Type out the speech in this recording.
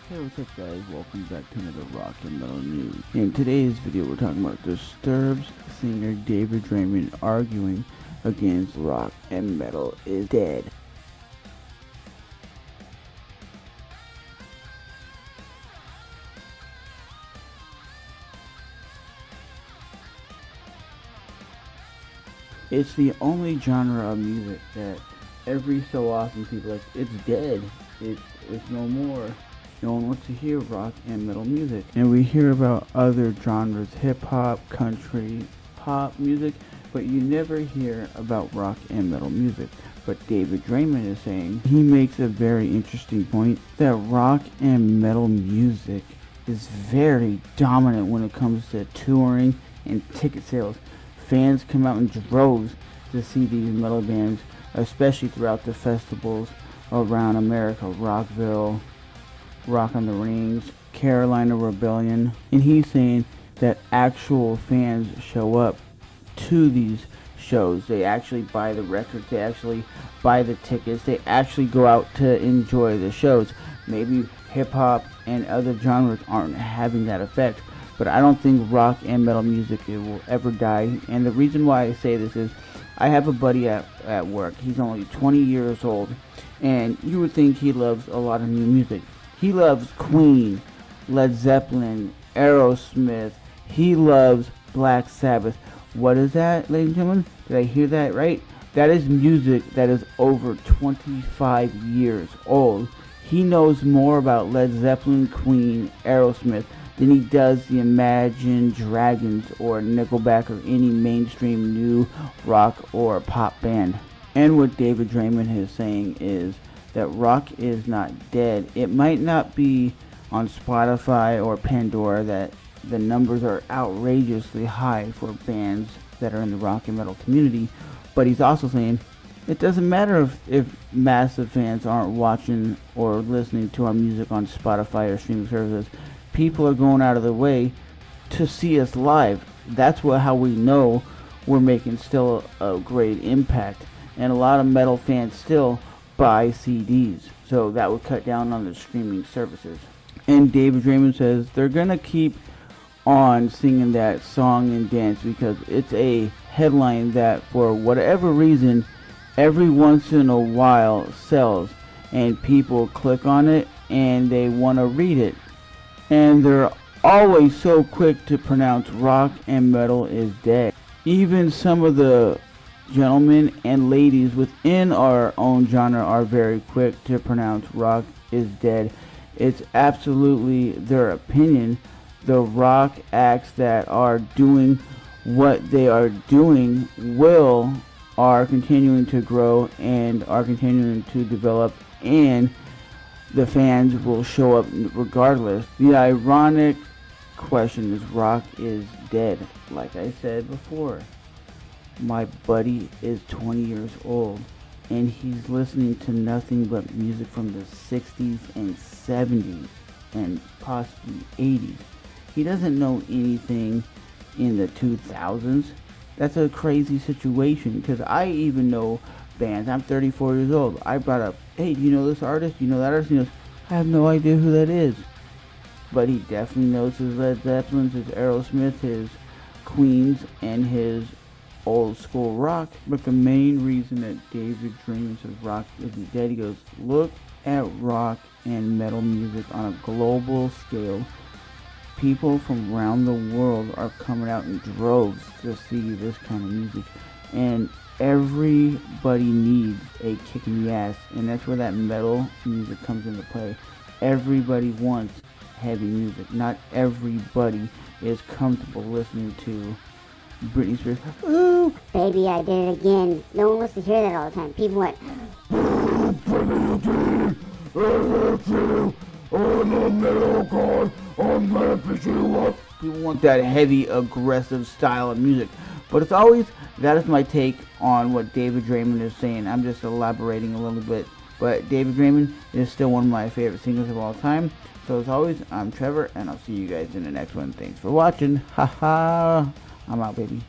Hey, what's up guys, welcome back to another rock and metal news. In today's video we're talking about Disturbed's singer David Draiman arguing against rock and metal is dead. It's the only genre of music that every so often people are like, it's dead, it's no more. No one wants to hear rock and metal music. And we hear about other genres, hip-hop, country, pop music, but you never hear about rock and metal music. But David Draiman is saying, he makes a very interesting point, that rock and metal music is very dominant when it comes to touring and ticket sales. Fans come out in droves to see these metal bands, especially throughout the festivals around America, Rockville, Rock on the Rings, Carolina Rebellion, and he's saying that actual fans show up to these shows. They actually buy the records, they actually buy the tickets, they actually go out to enjoy the shows. Maybe hip-hop and other genres aren't having that effect, but I don't think rock and metal music it will ever die. And the reason why I say this is I have a buddy at work. He's only 20 years old, and you would think he loves a lot of new music. He loves Queen, Led Zeppelin, Aerosmith. He loves Black Sabbath. What is that, ladies and gentlemen? Did I hear that right? That is music that is over 25 years old. He knows more about Led Zeppelin, Queen, Aerosmith than he does the Imagine Dragons or Nickelback or any mainstream new rock or pop band. And what David Draiman is saying is that rock is not dead. It might not be on Spotify or Pandora that the numbers are outrageously high for bands that are in the rock and metal community, but he's also saying it doesn't matter if massive fans aren't watching or listening to our music on Spotify or streaming services. People are going out of their way to see us live. That's how we know we're making still a great impact. And a lot of metal fans still buy CDs, so that would cut down on the streaming services. And David Draiman says they're gonna keep on singing that song and dance because it's a headline that for whatever reason every once in a while sells, and people click on it and they want to read it, and they're always so quick to pronounce rock and metal is dead. Even some of the gentlemen and ladies within our own genre are very quick to pronounce rock is dead. It's absolutely their opinion. The rock acts that are doing what they are doing are continuing to grow and are continuing to develop, and the fans will show up regardless. The ironic question is rock is dead. Like I said before, my buddy is 20 years old and he's listening to nothing but music from the 60s and 70s and possibly 80s. He doesn't know anything in the 2000s. That's a crazy situation because I even know bands. I'm 34 years old. I brought up, hey, do you know this artist? Do you know that artist? He goes, I have no idea who that is. But he definitely knows his Led Zeppelins, his Aerosmith, his Queens, and his old school rock. But the main reason that David Draiman says rock isn't dead, he goes, look at rock and metal music on a global scale. People from around the world are coming out in droves to see this kind of music, and everybody needs a kick in the ass, and that's where that metal music comes into play. Everybody wants heavy music. Not everybody is comfortable listening to Britney Spears. Ooh, baby, I did it again. No one wants to hear that all the time. People went, people want that heavy, aggressive style of music. But it's always, that is my take on what David Draiman is saying. I'm just elaborating a little bit. But David Draiman is still one of my favorite singers of all time. So as always, I'm Trevor, and I'll see you guys in the next one. Thanks for watching. Haha. I'm out, baby.